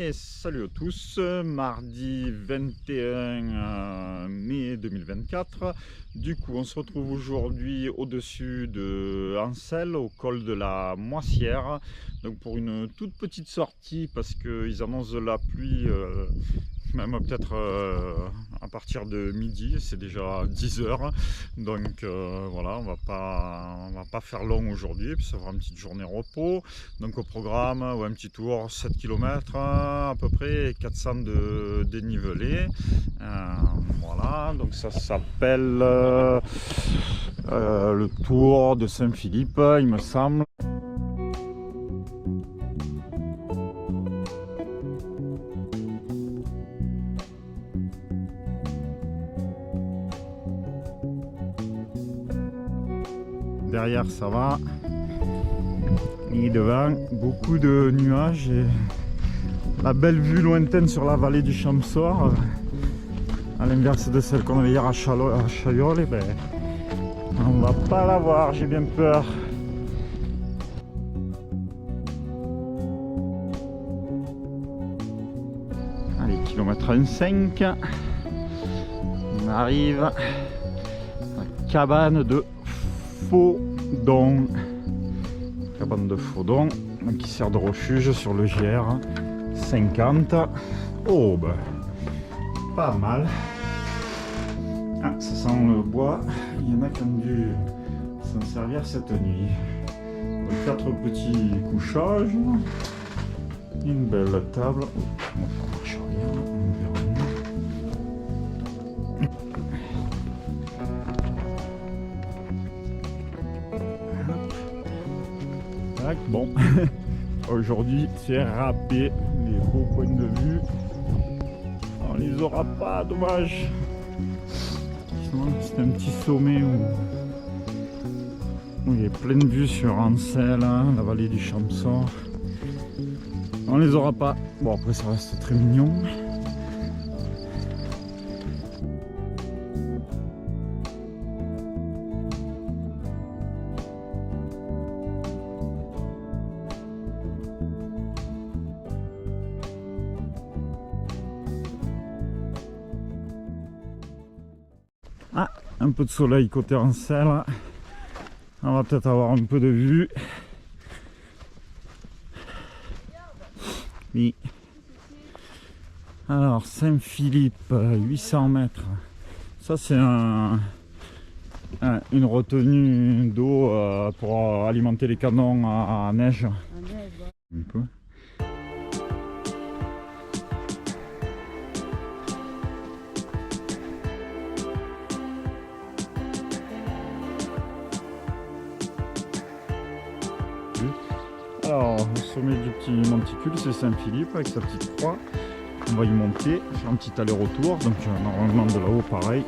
Et salut à tous, mardi 21 mai 2024. Du coup, on se retrouve aujourd'hui au-dessus de Ancel, au col de la Moissière. Donc pour une toute petite sortie, parce qu'ils annoncent de la pluie, même peut-être à partir de midi, c'est déjà 10 heures. Donc voilà, on va pas faire long aujourd'hui, puis ça fera une petite journée repos. Donc au programme, ouais, un petit tour, 7 km à peu près, 400 de dénivelé. Voilà, donc ça s'appelle le tour de Saint-Philippe, il me semble. Derrière ça va, et devant beaucoup de nuages et la belle vue lointaine sur la vallée du Champsaur, à l'inverse de celle qu'on avait hier à Chaillol, et ben, on va pas la voir, j'ai bien peur. Allez, kilomètre 5, on arrive à la cabane de Faudon. Cabane de Faudon, qui sert de refuge sur le GR 50. Oh, ben, pas mal. Ah, ça sent le bois. Il y en a qui ont dû s'en servir cette nuit. Donc, 4 petits couchages. Une belle table. On va faire marche arrière. On verra mieux. Tac, bon. Aujourd'hui, c'est râpé. Les beaux points de vue. On les aura pas, dommage. C'est un petit sommet où il y a plein de vues sur Ancel, hein, la vallée du Champsaur. On les aura pas. Bon, après ça reste très mignon. Ah, un peu de soleil côté Ancel. On va peut-être avoir un peu de vue. Oui. Alors, Saint-Philippe, 800 mètres. Ça, c'est une retenue d'eau pour alimenter les canons à neige. Un peu. Alors, au sommet du petit monticule, c'est Saint-Philippe avec sa petite croix. On va y monter, faire un petit aller-retour. Donc, normalement de là-haut, pareil.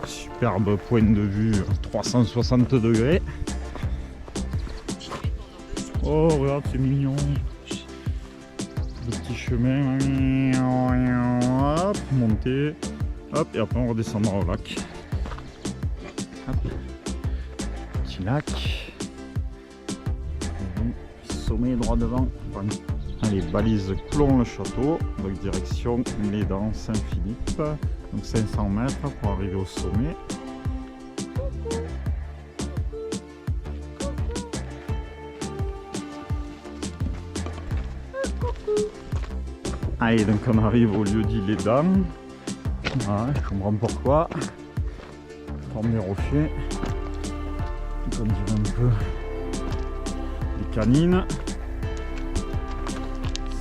Superbe point de vue, 360 degrés. Oh, regarde, c'est mignon. Le petit chemin. Hop, monter. Hop, et après, on redescendra au lac. Hop. Petit lac. Sommet droit devant. Allez, balise Clon-le-Château, donc direction les Dents Saint-Philippe, donc 500 mètres pour arriver au sommet. Allez, donc on arrive au lieu dit les Dents. Voilà, je comprends pourquoi. Forme des rochers. Donc on dirait un peu les canines.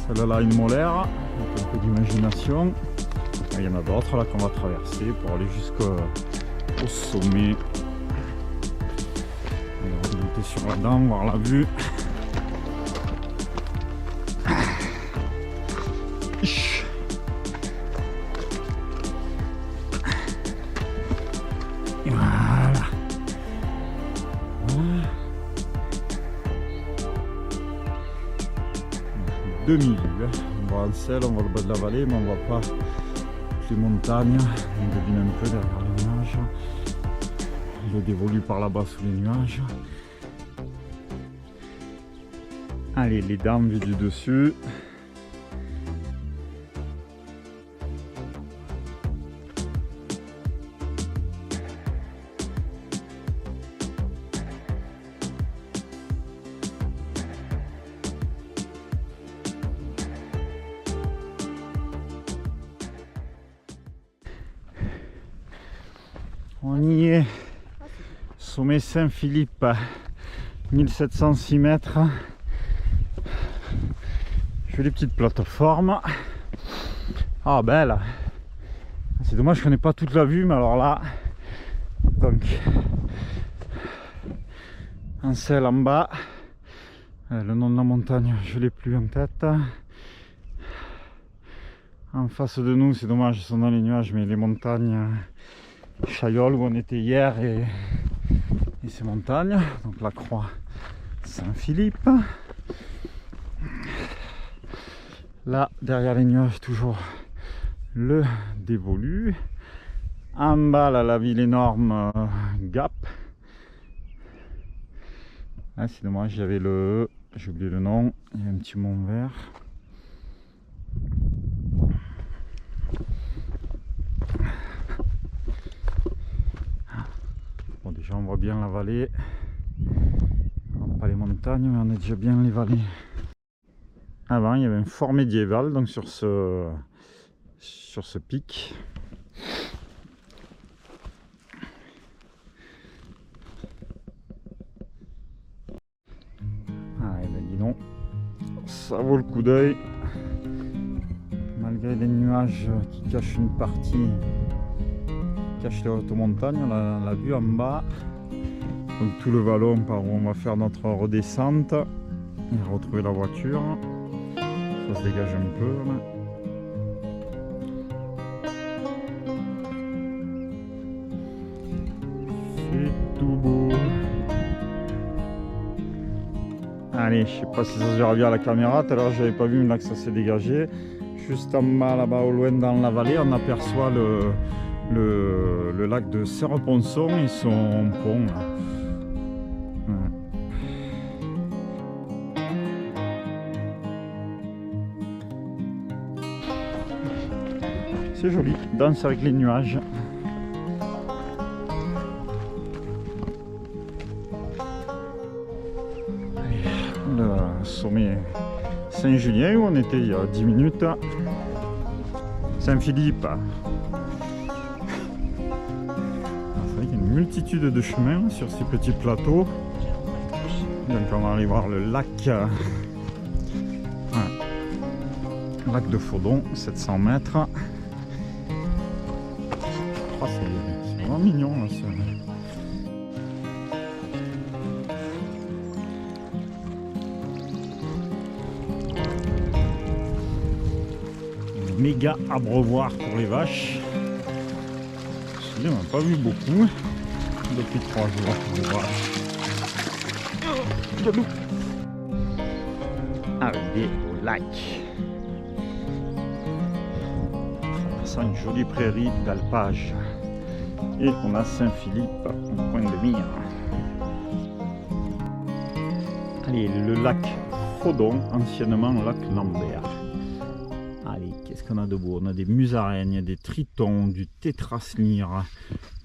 Celle-là, une molaire, donc un peu d'imagination. Il y en a d'autres là qu'on va traverser pour aller jusqu'au sommet. On va remonter sur la dent, voir la vue. Voilà. Demi-vue. On va Ancel, on voit le bas de la vallée, mais on voit pas les montagnes. On devine un peu derrière les nuages. Le dévolu par là-bas sous les nuages. Allez, les Dents vues du dessus. On y est, sommet Saint-Philippe, 1706 mètres. Jolie petite plateforme. Ah belle. C'est dommage qu'on n'ait pas toute la vue, mais alors là, donc un ciel en bas. Le nom de la montagne, je l'ai plus en tête. En face de nous, c'est dommage, ils sont dans les nuages, mais les montagnes Chaillol où on était hier et ces montagnes. Donc la croix Saint-Philippe. Là, derrière les nuages, toujours le dévolu. En bas, là, la ville énorme Gap. Là, c'est dommage, il y avait le... J'ai oublié le nom. Il y a un petit mont vert. Bon, déjà, on voit bien la vallée. Pas les montagnes, mais on est déjà bien les vallées. Avant, il y avait un fort médiéval donc sur ce pic. Ah, et ben dis donc, ça vaut le coup d'œil. Malgré les nuages qui cachent une partie, qui cachent les hautes montagnes, on l'a vue en bas. Donc tout le vallon par où on va faire notre redescente et retrouver la voiture. Ça se dégage un peu là. C'est tout beau. Allez, je sais pas si ça se verra bien à la caméra, tout à l'heure j'avais pas vu, mais là que ça s'est dégagé. Juste en bas, là-bas au loin dans la vallée, on aperçoit le lac de Serre-Ponçon et son pont là. C'est joli, danse avec les nuages. Le sommet Saint-Julien où on était il y a 10 minutes. Saint-Philippe. C'est vrai qu'il y a une multitude de chemins sur ces petits plateaux. Donc on va aller voir le lac. Lac de Faudon, 700 mètres. Oh, c'est vraiment mignon là, méga abreuvoir pour les vaches. On n'a pas vu beaucoup depuis 3 jours. Les vaches. Arrivé au lac. Ça une jolie prairie d'alpage. Et on a Saint-Philippe en point de mire. Allez, le lac Faudon, anciennement lac Lambert. Allez, qu'est-ce qu'on a de beau? On a des musaraignes, des tritons, du tétrasnire,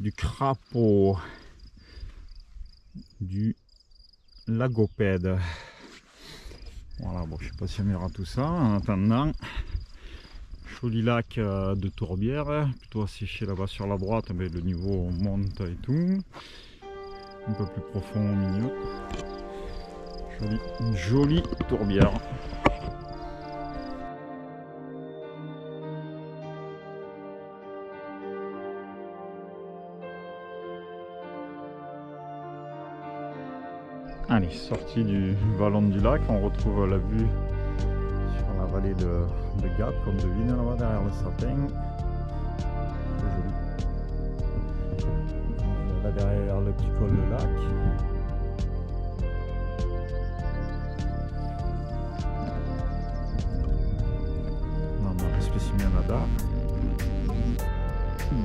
du crapaud, du lagopède. Voilà, bon, je sais pas si on verra tout ça. En attendant, joli lac de tourbière, plutôt asséché là-bas sur la droite, mais le niveau monte et tout. Un peu plus profond au milieu. Jolie tourbière. Allez, sortie du vallon du lac, on retrouve la vue sur la vallée de Gap, comme devine là-bas derrière le sapin. C'est joli. Là derrière le petit col de lac. On a le spécimen là-bas.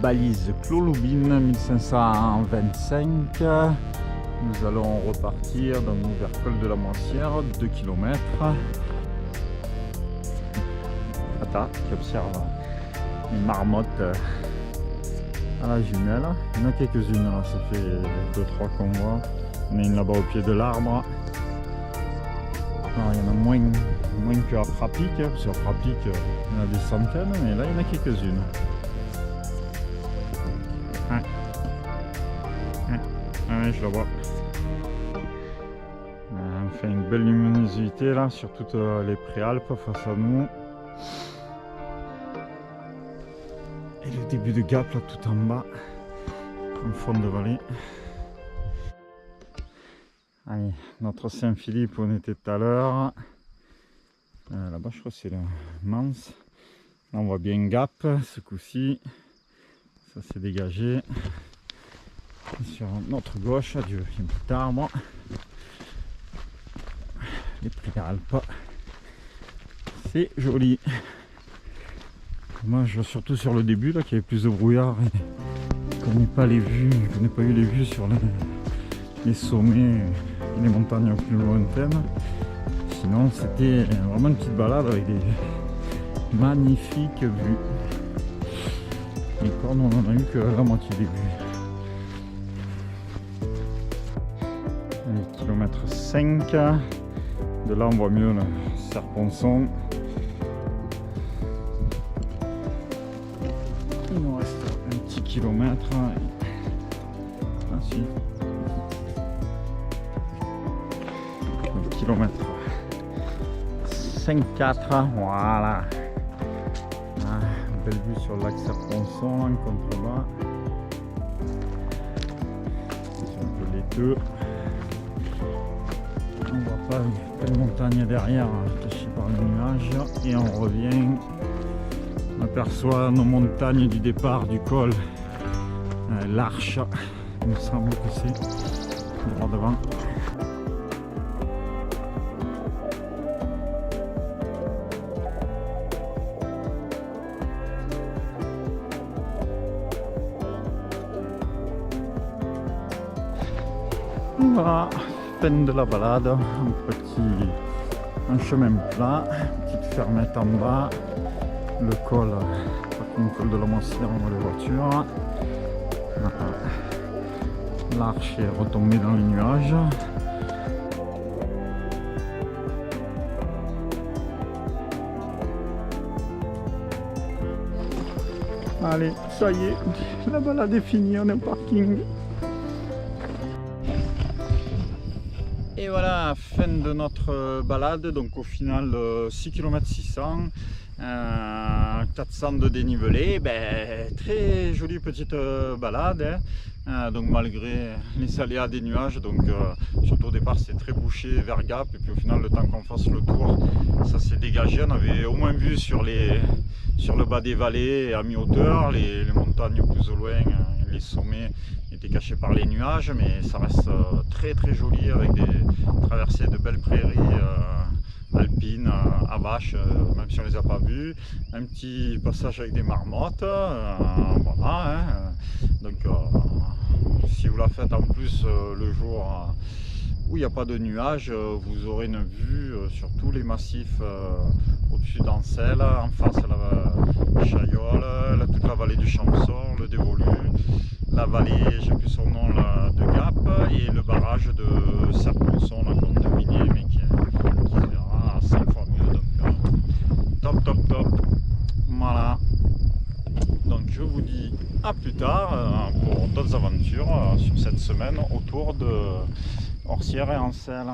Balise Clos-Loubine 1525. Nous allons repartir donc vers col de la Moissière, 2 km. Tata qui observe une marmotte à la jumelle. Il y en a quelques-unes là, ça fait 2-3 qu'on voit. Il y en a une là-bas au pied de l'arbre. Il y en a moins qu'à Prapic, parce qu'à Prapic il y en a des centaines, mais là il y en a quelques-unes. Ouais, je la vois. Enfin, une belle luminosité là sur toutes les préalpes face à nous. Et le début de Gap là tout en bas, en fond de vallée. Allez, notre Saint-Philippe, on était tout à l'heure. Là-bas, je crois que c'est le Mans. Là, on voit bien Gap ce coup-ci. Ça s'est dégagé. Et sur notre gauche, adieu, il y a un petit arbre. Les Préalpes. C'est joli. Moi, je vois surtout sur le début, là, qu'il y avait plus de brouillard. Et je connais pas les vues, je n'ai pas eu les vues sur les sommets et les montagnes plus lointaines. Sinon, c'était vraiment une petite balade avec des magnifiques vues. Les cornes, on en a eu que la moitié des vues. Allez, kilomètre 5. De là, on voit mieux le Serponçon. Il nous reste un petit kilomètre. Ah si. Le kilomètre 5,4. Voilà. Ah, belle vue sur le lac Serponçon en contrebas. C'est un peu laiteux. On voit pas une montagne derrière cachée par les nuages. Et on revient. On aperçoit nos montagnes du départ du col. L'Arche, il me semble que c'est droit devant. Voilà, fin de la balade, un chemin plat, petite fermette en bas, le col, pas comme le col de la Moissière, on voit les voitures. L'Arche est retombée dans les nuages. Allez, ça y est, la balade est finie, on est au parking. Et voilà, fin de notre balade, donc au final 6 km 600, 400 de dénivelé, très jolie petite balade, hein. Donc malgré les aléas des nuages, donc surtout au départ c'était très bouché vers Gap, et puis au final le temps qu'on fasse le tour, ça s'est dégagé, on avait au moins vu sur le bas des vallées à mi-hauteur, les montagnes plus au loin, les sommets étaient cachés par les nuages, mais ça reste très très joli avec des traversées de belles prairies alpines à vaches, même si on les a pas vues, un petit passage avec des marmottes, voilà, hein. Donc si vous la faites en plus le jour où il n'y a pas de nuages, vous aurez une vue sur tous les massifs au-dessus d'Ancel, en face la Chaillol, toute la vallée du Champsaur, le Dévolu, la vallée, j'ai plus son nom là, de Gap, et le barrage de Serponçon, la côte de Minier, mais qui sera 5 fois mieux. Donc top. Voilà. Donc je vous dis à plus tard pour d'autres aventures sur cette semaine autour de Orsières et Ancel.